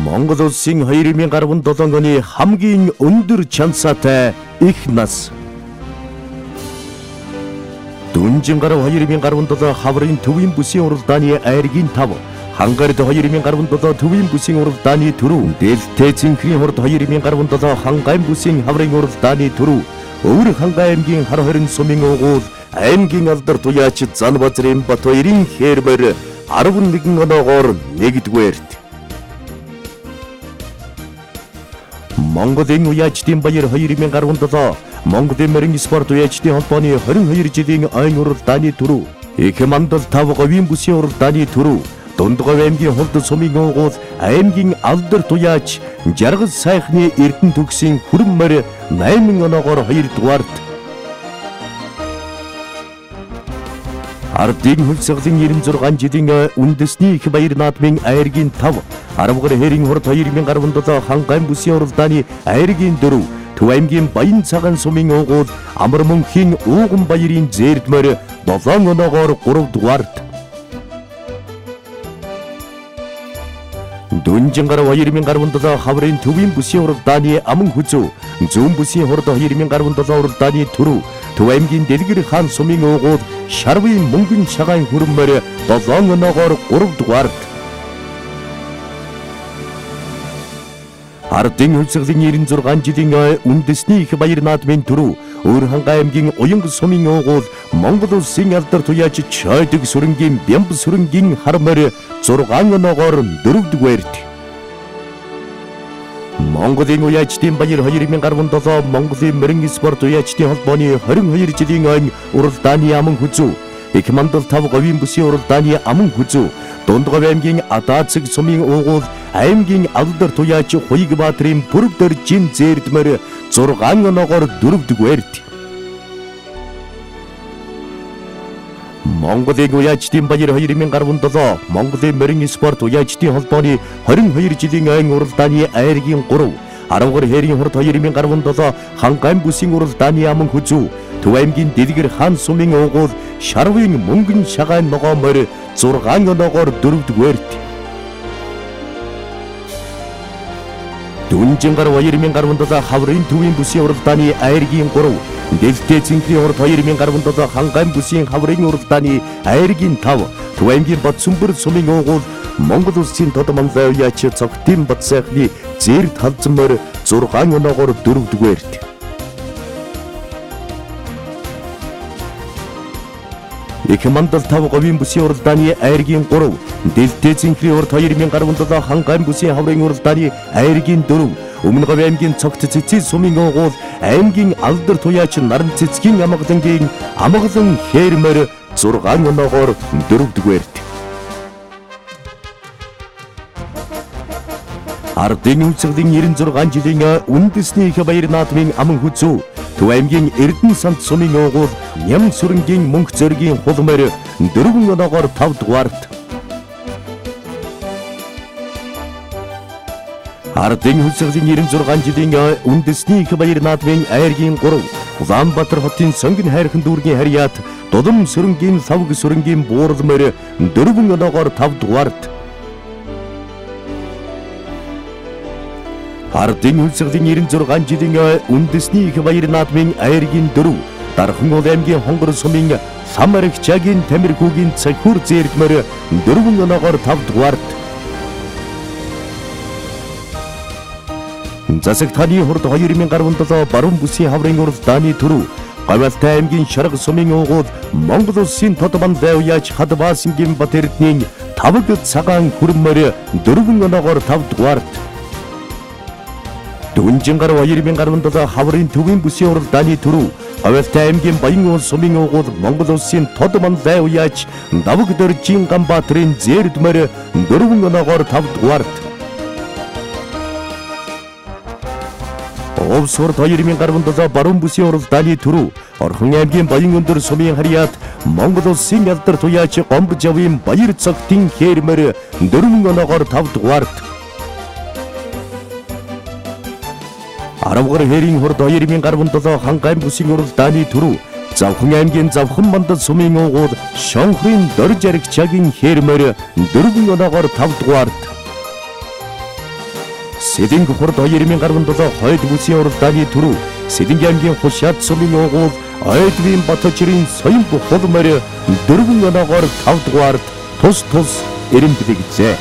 Монгол улсын 2017 оны хамгийн өндөр чансаатай их нас. Дүнжин гарав 2017 хаврын төвийн бүсийн уралдааны айргийн 5, Хангард 2017 төвийн бүсийн уралдааны 4, Дэлтэй цэнхрийн хурд 2017 хангайн бүсийн хаврын уралдааны 4, Өвөр хангай аймгийн хар хорин сумын уугуул аймгийн алдар туяач Занбазрын Бат хоёрын хээрмэр 11 оноогоор нэгдүгээрт. Монголын уяачдын баяр 2017 Монголын морин спорт уяачдын холбооны 22 жилийн айн уралдааны түрүү, их мандал 5 говийн бүсийн уралдааны түрүү, Дундгов аймгийн хулд сумын уугуул аймгийн алдар туяач Жаргал сайхны Эрдэнэ төгсийн хүрмэр 8 оноогоор 2 дугаарт. Ардын хөлсөглөн 96 жилийн үндэсний их баяр наадмын айргийн 5, Аравгар хэрийн хурд 2017 хангайн бүсийн уралдааны айргийн 4, Төв аймгийн Баян цагаан сумын уугуул Амар мөнхийн ууган баярын зээрдмөр 7 оноогоор 3 дугаарт. Дүнжин гарав 2017 хаврын төвийн бүсийн уралдааны аман хүзүү, Зүүн бүсийн хурд 2017 уралдааны түрүү, Төв аймгийн Дэлгэр хаан сумын уугуул Шарвын мөнгөн цагаан хүрмээр 7 оноогоор 3 дугаарт. Ардын хөлсөглөн 96 жилийн үндэсний их баяр наадмын түрүү, Өвөр хангай аймгийн Уянга сумын уугуул Монгол улсын алдар туяач Чойдог сүрэнгийн Бямб сүрэнгийн хармаар 6 оноогоор 4 дугаарт. Монголын уяачдын баяр 2017 Монголын морин спорт уяачдын холбооны 22 жилийн айн уралдааны аман хүзүү, их мандал 5 говийн бүсийн уралдааны аман хүзүү, Дундгов аймгийн Адаацэг сумын уугуул аймгийн алдар туяач Хуйгбаатрын Бүрдэр жин зээрдмэр 6 оноогоор 4 дугаарт. Монголын уяачдын баяр 2017 Монголын морин спорт уяачдын холбооны 22 жилийн айн уралдааны айргийн 3, Аравгар хэрийн хурд 2017 хангайн бүсийн уралдааны аман хүзүү, Төв аймгийн Дэлгэр хаан сумын уугуул Шарвын мөнгөн цагаан ногоомор 6 оноогоор 4 дугаарт. Дүнжин гарав 2017 хаврын төвийн бүсийн уралдааны айргийн 3, Дэлтэй цэнхрийн хурд 2017 хангайн бүсийн хаврын уралдааны айргийн 5, Төв аймгийн Батсүмбэр сумын уугуул Монгол улсын тодмонлой уяач Цогтын Бат сайхны зээрд халзмаар 6 оноогоор 4 дугаарт. Их мандал 5 говийн бүсийн уралдааны айргийн 3, Дэлтэй цэнхрийн хурд 2017 хангайн бүсийн хаврын уралдааны айргийн 4, Өмнөг аймгийн Цогт цэцэн сумын уугуул аймгийн алдар туяач Наран цэцгийн амгалангийн амгалан хээрмэр 6 оноогоор 4 дугаарт. Ардын хөлсөглөн 96 жилийн үндэсний их баяр наадмын аман хүзүү, Төв аймгийн Эрдэнэ санд сумын уугуул Ням сүрэнгийн мөнх зоригийн хулмаар 4 оноогоор 5 дугаарт. Ардын хөлсөглөн 96 жилийн үндэсний их баяр наадмын айргийн 3, Улаанбаатар хотын сонгин хайрхан дүүргийн харьяат Дулам сүрэнгийн Лавг сүрэнгийн бууралмаар 4 оноогоор 5 дугаарт. Ардын хөлсөглөн 96 жилийн үндэсний их баяр наадмын айргийн 4, Дархан аймгийн Хонгор сумын Самарагчагийн Тамирхүүгийн Цахиур зээрдмэр 4 оноогоор 5 дугаарт. Засаг таны хурд 2017 баруун бүсийн хаврын уралдааны түрүү, Гавьяалтай аймгийн Шарга сумын уугуул Монгол улсын тодмонлой уяач Хадбаасангийн Бат Эрдэнийн Тавг цагаан хүрмээр 4 оноогоор 5 дугаарт. Дүнжин гарав 2017 хаврын төвийн бүсийн уралдааны түрүү, Гавьяалтай аймгийн Баян сумын уугуул Монгол улсын тодмонлой уяач Давг Доржин Ганбаатрын зээрдмэр 4 оноогоор 5 дугаарт. Овс хурд 2017 баруун бүсийн уралдааны түрүү, Орхон аймгийн Баян өндөр сумын харьяат Монгол улсын алдар туяач Гомбож авийн Баяр Цогтын хээрмэр 4 оноогоор 5 дугаарт. Аравгар хэрийн хурд 2017 хангайн бүсийн уралдааны түрүү, Завхан аймгийн Завхан мандал сумын уугуул Шонхрын Дорж Аригчагийн хээрмэр 4 оноогоор 5 дугаарт. Сэдинг хурд 2010 хойд бүсийн урал дааны түрүү Сэдингийн аймгийн Хушаат сумын уугуул Айдвин Батчрын соён хол морь 4 оноогоор 5 дугаарт тус ирэмбэлэгжээ.